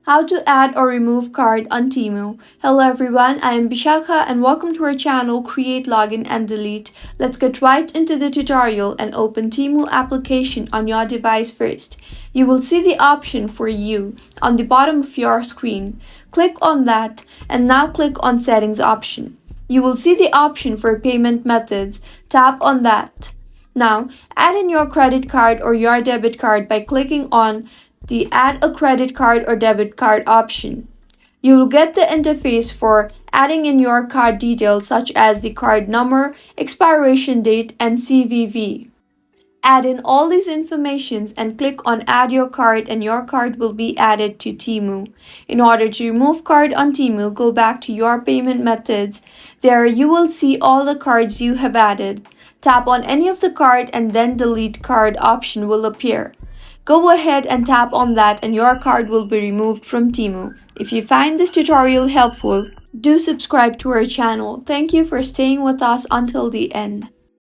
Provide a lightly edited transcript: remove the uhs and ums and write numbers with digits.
How to add or remove card on Temu. Hello everyone, I am Bishakha and welcome to our channel Create, Login and Delete. Let's get right into the tutorial and open Temu application on your device first. You will see the option for you on the bottom of your screen. Click on that and now click on Settings option. You will see the option for payment methods. Tap on that. Now, add in your credit card or your debit card by clicking on the Add a Credit Card or Debit Card option. You will get the interface for adding in your card details such as the card number, expiration date, and CVV. Add in all these informations and click on Add Your Card and your card will be added to Temu. In order to remove card on Temu, go back to your payment methods. There you will see all the cards you have added. Tap on any of the card and then Delete Card option will appear. Go ahead and tap on that and your card will be removed from Temu. If you find this tutorial helpful, do subscribe to our channel. Thank you for staying with us until the end.